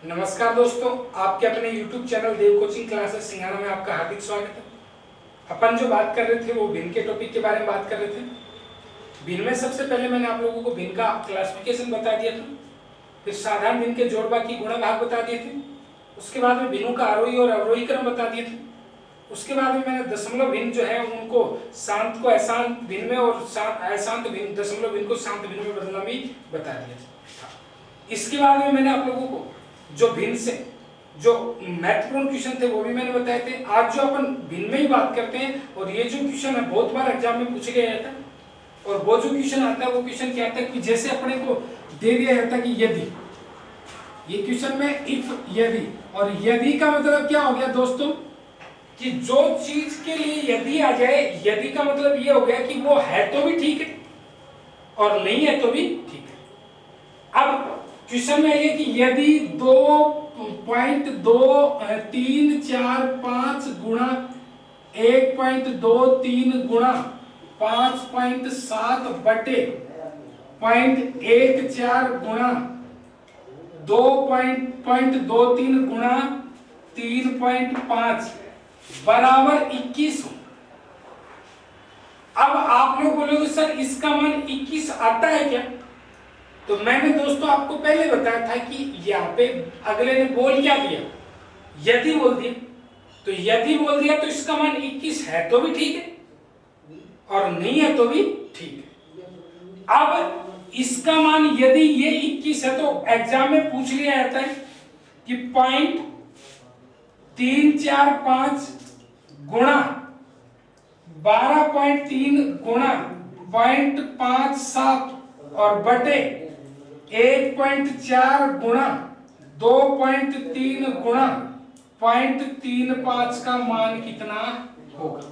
नमस्कार दोस्तों, आपके अपने YouTube चैनल देव कोचिंग क्लासेस सिंघाना में आपका हार्दिक स्वागत है। अपन जो बात कर रहे थे वो भिन्न के टॉपिक के बारे में बात कर रहे थे। भिन्न में सबसे पहले मैंने आप लोगों को भिन्न का क्लासिफिकेशन बता दिया था, फिर साधारण भिन्न के जोड़ बाकी गुणा भाग बता दिए थे, उसके बाद में भिन्नों का आरोही और अवरोही क्रम बता दिए थे। उसके बाद में मैंने दशमलव भिन्न जो है उनको शांत को अशांत भिन्न में और अशांत भिन्न दशमलव भिन्न को शांत भिन्न में बदलना भी बता दिया था। इसके बाद में मैंने आप लोगों को जो भिन्न से जो महत्वपूर्ण क्वेश्चन थे वो भी मैंने बताए थे। आज जो अपन भिन्न में ही बात करते हैं, और ये जो क्वेश्चन है बहुत बार एग्जाम में पूछे गया था, और वो जो क्वेश्चन आता है वो क्वेश्चन क्या आता है कि जैसे अपने को दे दिया जाता है कि यदि, ये क्वेश्चन में इफ यदि, और यदि का मतलब क्या हो गया दोस्तों कि जो चीज के लिए यदि आ जाए, यदि का मतलब ये हो गया कि वो है तो भी ठीक है और नहीं है तो भी ठीक है। अब क्वेश्चन में ये कि यदि 2.2345 गुणा 1.23 गुणा 5.7 बटे 0.14 गुणा 2.23 गुणा 3.5 बराबर 21 हो। अब आप लोग बोलोगे सर इसका मान 21 आता है क्या? तो मैंने दोस्तों आपको पहले बताया था कि यहाँ पे अगले ने बोल क्या दिया, यदि बोल दिया। तो यदि बोल दिया तो इसका मान 21 है तो भी ठीक है और नहीं है तो भी ठीक है। अब इसका मान यदि ये 21 है तो एग्जाम में पूछ लिया जाता है कि 0.345 गुणा 12.3 गुणा 0.57 और बटे 1.4 गुणा 2.3 गुणा 0.35 का मान कितना होगा।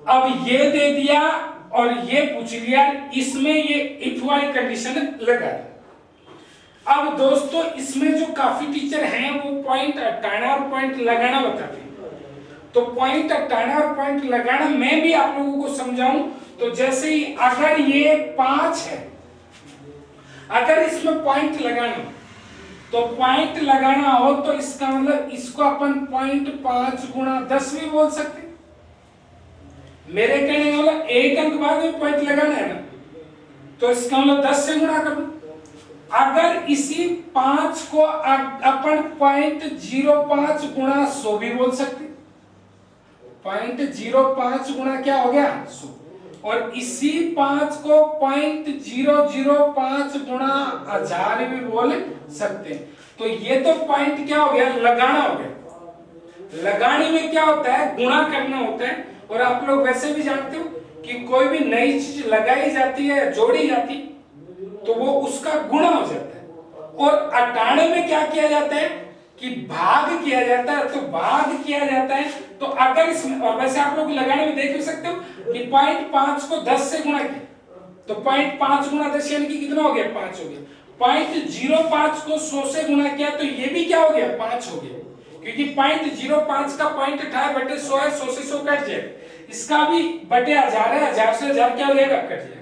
अब ये दे दिया और ये पूछ लिया, इसमें ये इफ वाली कंडीशन लगा दिया। अब दोस्तों इसमें जो काफी टीचर हैं वो पॉइंट हटाना और पॉइंट लगाना बताते हैं। तो पॉइंट हटाना और पॉइंट लगाना मैं भी आप लोगों को समझाऊं तो जैसे ही अगर ये 5 है, अगर इसमें पॉइंट लगाना तो पॉइंट लगाना हो तो इसका मतलब इसको अपन 0.5 गुणा 10 भी बोल सकते। मेरे कहने का मतलब एक अंक बाद में पॉइंट लगाना है ना, तो इसका मतलब 10 से गुणा करो। अगर इसी 5 को अपन 0.05 गुणा 100 भी बोल सकते। 0.05 गुणा क्या हो गया 100, और इसी 5 को 0.005 गुणा 1000 भी बोल सकते हैं। तो ये तो पॉइंट क्या हो गया, लगाना हो गया। लगाने में क्या होता है, गुणा करना होता है। और आप लोग वैसे भी जानते हो कि कोई भी नई चीज लगाई जाती है, जोड़ी जाती तो वो उसका गुणा हो जाता है। और हटाने में क्या किया जाता है कि भाग किया जाता है। तो भाग किया जाता है तो अगर इसमें, और वैसे आप लोग लगाने में देख भी सकते हो कि 0.5 को 10 से गुणा किया तो 0.5 गुणा 10 यानी कि कितना हो गया 5 हो गया। 0.05 को 100 से गुणा किया तो ये भी क्या हो गया 5 हो गया, क्योंकि 0.05 का 0.18 बटे 100 है, 100 से 100 कट जाएगा। इसका भी बटे 1000 है, 1000 से 1000 क्या हो जाएगा कट जाएगा।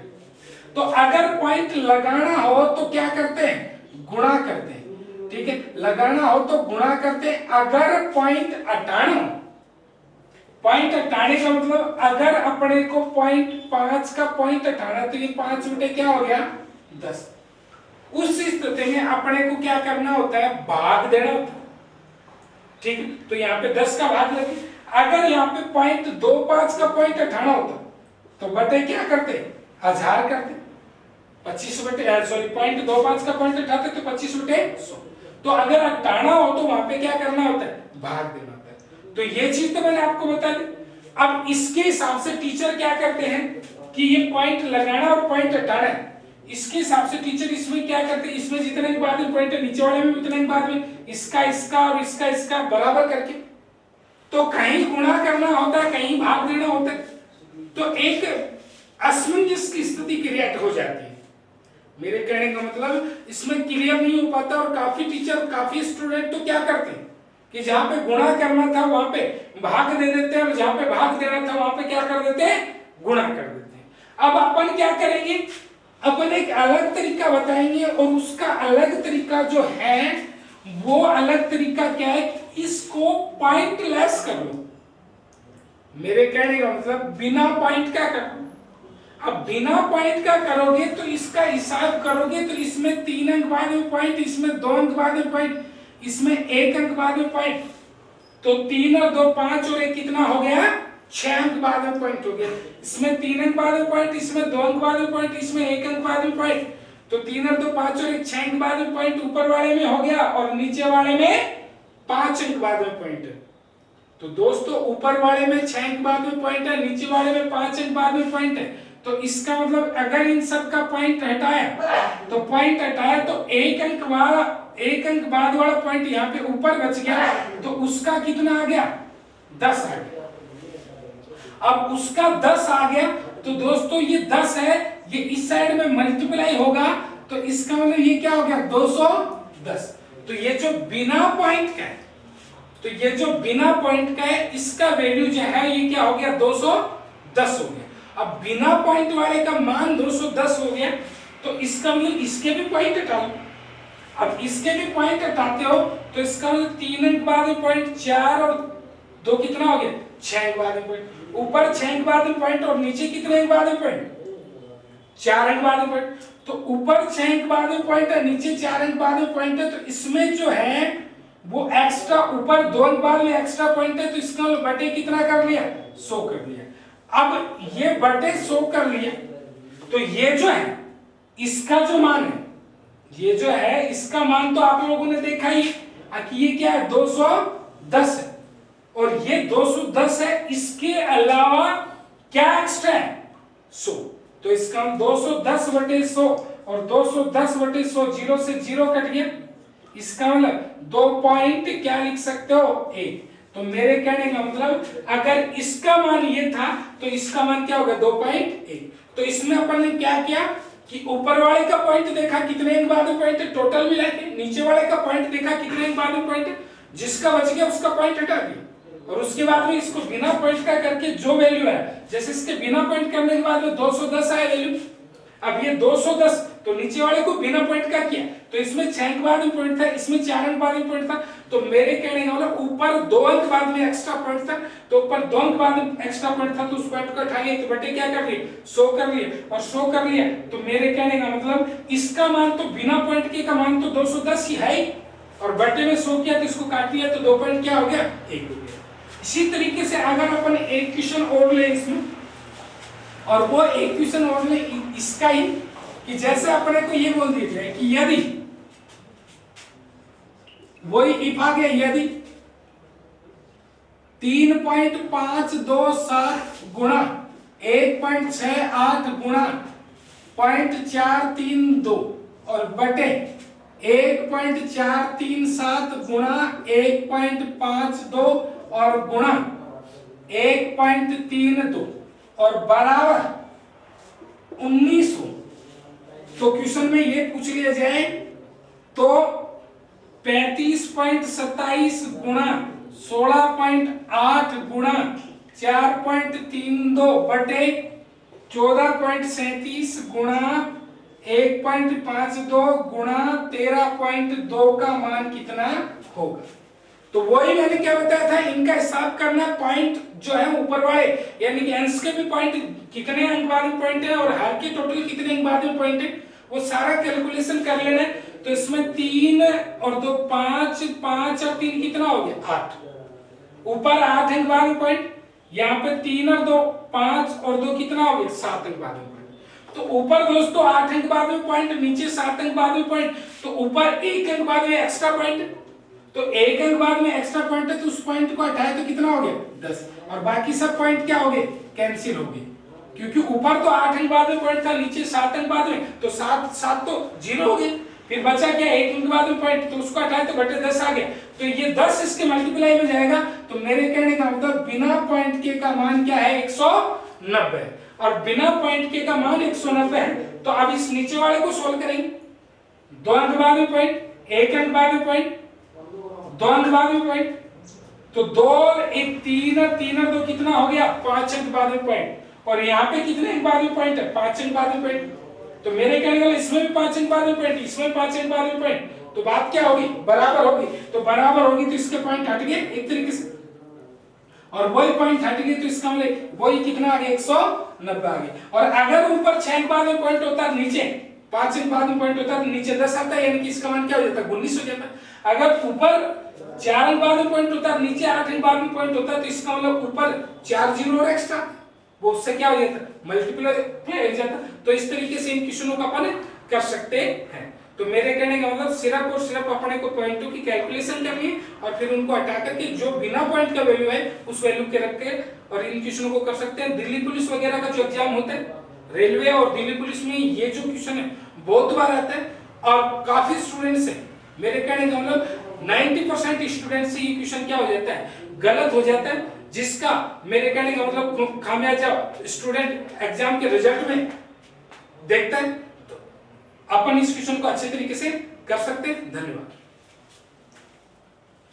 तो अगर पॉइंट लगाना हो तो क्या करते हैं, गुणा करते हैं। ठीक है, लगाना हो तो गुणा करते हैं। अगर पॉइंट हटाना हो, पॉइंट हटाने का मतलब अगर अपने को 0.5 का पॉइंट हटाना तो ये 5 बटे क्या हो गया 10। उस स्थिति में अपने को क्या करना होता है, भाग देना होता है। ठीक है, तो यहाँ पे 10 का भाग लगे। अगर यहाँ पे 0.25 का पॉइंट हटाना होता तो बटे क्या करते 1000 करते, 25 बटे 0.25 का पॉइंट हटाते तो 25 बटे 100। तो अगर हटाना हो तो वहां पे क्या करना होता है, भाग देना होता है। तो ये चीज तो मैंने आपको बता दी। अब इसके हिसाब से टीचर क्या करते हैं कि ये पॉइंट लगाना और पॉइंट हटाना है, इसके हिसाब से टीचर इसमें क्या करते हैं, इसमें जितने भी बाद में पॉइंट है नीचे वाले में उतने ही बाद में इसका इसका और इसका इसका बराबर करके, तो कहीं गुणा करना होता है कहीं भाग देना होता है। तो एक असमंजस की स्थिति क्रिएट हो जाती है। मेरे कहने का मतलब इसमें क्लियर नहीं हो पाता, और काफी टीचर काफी स्टूडेंट तो क्या करते हैं कि जहां पे गुणा करना था वहां पे भाग दे देते हैं, और जहां पे भाग देना था वहां पे क्या कर देते हैं, गुणा कर देते हैं। अब अपन क्या करेंगे, अपन एक अलग तरीका बताएंगे और उसका अलग तरीका जो है वो अलग तरीका क्या है कि इसको पॉइंट लेस कर लो। मेरे कहने का मतलब बिना पॉइंट का करो। अब बिना पॉइंट का करोगे तो इसका हिसाब करोगे तो इसमें 3 अंक बाद में पॉइंट, इसमें 2 अंक बाद में पॉइंट, इसमें 1 अंक बाद में पॉइंट। तो 3 और 2 5 और 1 कितना हो गया? 6 अंक बाद में पॉइंट हो गया। इसमें 3 अंक बाद में पॉइंट, इसमें 2 अंक बाद में पॉइंट, इसमें 1 अंक बाद में पॉइंट। तो 3 और 2 5 और 1 6 अंक बाद में पॉइंट ऊपर वाले में हो गया और नीचे वाले में 5 अंक बाद में पॉइंट है। तो दोस्तों ऊपर वाले में 6 अंक बाद में पॉइंट है, नीचे वाले में 5 अंक बाद में पॉइंट है। तो इसका मतलब अगर इन सब का पॉइंट हटाया तो पॉइंट हटाया तो 1 अंक बाद वाला पॉइंट यहाँ पे ऊपर बच गया, तो उसका कितना आ गया? 10 आ गया। अब उसका 10 आ गया तो दोस्तों ये 10 है, ये इस साइड में मल्टीप्लाई होगा तो इसका मतलब ये क्या हो गया? 210। तो ये जो बिना पॉइंट का है, तो ये जो बिना पॉइंट का है इसका वैल्यू जो है ये क्या हो गया? 210 हो गया। अब बिना पॉइंट वाले का मान 210 हो गया तो इसका मतलब इसके भी पॉइंट हटा लो। अब इसके भी पॉइंट हटाते हो तो इसका मतलब 3 अंक बाद में पॉइंट, 4 और 2 कितना हो गया? 6 अंक बाद में पॉइंट। ऊपर 6 अंक बाद में पॉइंट और नीचे कितने अंक बाद में पॉइंट? 4 अंक बाद में पॉइंट। तो ऊपर 6 अंक बाद में पॉइंट है, नीचे 4 अंक बाद में पॉइंट है, तो इसमें जो है वो एक्स्ट्रा ऊपर 2 अंक बाद में एक्स्ट्रा पॉइंट है, तो इसका बटे कितना कर लिया? 100 कर लिया। अब ये बटे 100 कर लिया तो ये जो है इसका जो मान है, ये जो है इसका मान तो आप लोगों ने देखा ही कि ये क्या है? 210 है। और ये 210 है, इसके अलावा क्या एक्स्ट्रा है? 100। तो इसका 210 बटे 100 और 210 बटे 100, 0 से 0 कट गया। इसका मतलब 2 पॉइंट क्या लिख सकते हो? 1। तो मेरे कहने का मतलब अगर इसका मान ये था तो इसका मान क्या होगा? 2.1। तो इसमें अपन ने क्या किया कि ऊपर वाले का पॉइंट देखा कितने अंक बाद में पॉइंट है टोटल मिला के, नीचे वाले का पॉइंट देखा कितने अंक बाद में पॉइंट है, जिसका बच गया उसका पॉइंट हटा दिया। और उसके बाद में इसको बिना पॉइंट का करके जो वैल्यू है, जैसे इसके बिना पॉइंट करने के बाद में 210 आया वैल्यू। अब ये 210 तो नीचे वाले को बिना पॉइंट का किया तो इसमें 6 अंक बाद में पॉइंट था, इसमें 4 अंक बाद में पॉइंट था। तो मेरे कहने का मतलब ऊपर 2 अंक बाद में एक्स्ट्रा पॉइंट था, तो ऊपर 2 अंक बाद में एक्स्ट्रा पॉइंट था तो उस पॉइंट को उठा लिया तो बटे क्या कर लिए? 100 कर लिए और 100 कर लिया। तो मेरे कहने का मतलब इसका मान तो बिना पॉइंट के का मान तो 210 ही है ही, और बटे में 100 किया तो इसको काट लिया तो 2 पॉइंट क्या हो गया? 1 हो गया। इसी तरीके से अगर अपन एक क्वेश्चन और ले इसमें, और वो एक क्वेश्चन और ले इसका ही कि जैसे अपने को ये बोल दिया जाए कि यदि वही इफ आ गया, यदि 3.527 गुणा 1.68 गुणा 0.432 और बटे 1.437 गुणा 1.52 और गुणा 1.32 और बराबर 1900। तो क्वेश्चन में ये पूछ लिया जाए तो 35.27 गुणा 16.8 गुणा 4.32 बटे 14.37 गुणा 1.52 गुणा 13.2 का मान कितना होगा? तो वही मैंने क्या बताया था, इनका हिसाब करना पॉइंट जो है ऊपर वाले यानी कि अंश के भी पॉइंट कितने अंक बाद में पॉइंट है और हर के टोटल कितने अंक बाद में पॉइंट है, वो सारा कैलकुलेशन कर लेना है। तो इसमें 3 और 2 5, 5 और 3 कितना हो गया? 8। ऊपर 8 अंक बाद में पॉइंट, यहाँ पे 3 और 2 5 और 2 कितना हो गया? 7 अंक बाद में पॉइंट। तो ऊपर दोस्तों 8 अंक बाद में पॉइंट, नीचे 7 अंक बाद में पॉइंट, तो ऊपर 1 अंक बाद में एक्स्ट्रा पॉइंट, तो 1 अंक बाद में एक्स्ट्रा पॉइंट है तो उस पॉइंट को हटाए तो कितना हो गया? 10। और बाकी सब पॉइंट क्या हो गए? कैंसिल हो गए, क्योंकि ऊपर तो 8 अंक बाद में पॉइंट था, नीचे 7 अंक बाद में, तो 7 तो 0 हो गए। फिर बचा क्या? 1 अंक बाद में पॉइंट, तो उसको हटाए तो बटे 10 आ गया। तो ये 10 इसके मल्टीप्लाई में जाएगा। तो मेरे कहने का मतलब बिना पॉइंट के का मान क्या है? 190, और बिना पॉइंट के का मान 190 है। तो अब इस नीचे वाले को सोल्व करेंगे। 2 अंक बाद में पॉइंट, 1 अंक बाद में पॉइंट, 2 अंक बाद में पॉइंट, तो 2 1 3 और 3 और 2 कितना हो गया? 5 अंक बाद में पॉइंट, और यहाँ पे कितने अंक बाद में पॉइंट है? 5 अंक बाद में पॉइंट। तो मेरे कहने का इसमें भी 5 अंक बाद में पॉइंट, इसमें 5 अंक बाद में पॉइंट, तो बात क्या होगी, बराबर होगी। तो बराबर होगी तो इसके पॉइंट हट गए एक तरीके से, और वही पॉइंट हट गए तो इसका मतलब वही कितना आ गया 190 आ गया। और अगर ऊपर 6 के बाद में पॉइंट होता है, नीचे 5 के बाद में पॉइंट होता है तो नीचे 10 आता है, यानी कि इसका मान क्या हो जाता है 19 हो जाता है। अगर ऊपर 4 के बाद में पॉइंट होता है, नीचे 8 के बाद में पॉइंट होता है, तो इसका मतलब ऊपर 4 जीरो और एक्स्ट्रा, वो उससे क्या हो जाता है मल्टीप्लाई हो जाता है। तो इस तरीके से इन क्वेश्चनों का अपन कर सकते हैं। तो मेरे कहने का मतलब सिर्फ और सिर्फ अपने को पॉइंटों की कैलकुलेशन करनी है और फिर उनको हटा करके जो बिना पॉइंट का वैल्यू है उस वैल्यू के रख के और इन क्वेश्चनों को कर सकते हैं। दिल्ली पुलिस वगैरह का जो एग्जाम होता है, रेलवे और दिल्ली पुलिस में ये जो क्वेश्चन है बहुत बार आता है और काफी स्टूडेंट्स हैं, मेरे कहने का मतलब 90% स्टूडेंट से ये क्वेश्चन क्या हो जाता है, गलत हो जाता है, जिसका मेरे कहने का मतलब खामियाजा स्टूडेंट एग्जाम के रिजल्ट में देखता है। तो अपन इस क्वेश्चन को अच्छे तरीके से कर सकते हैं। धन्यवाद।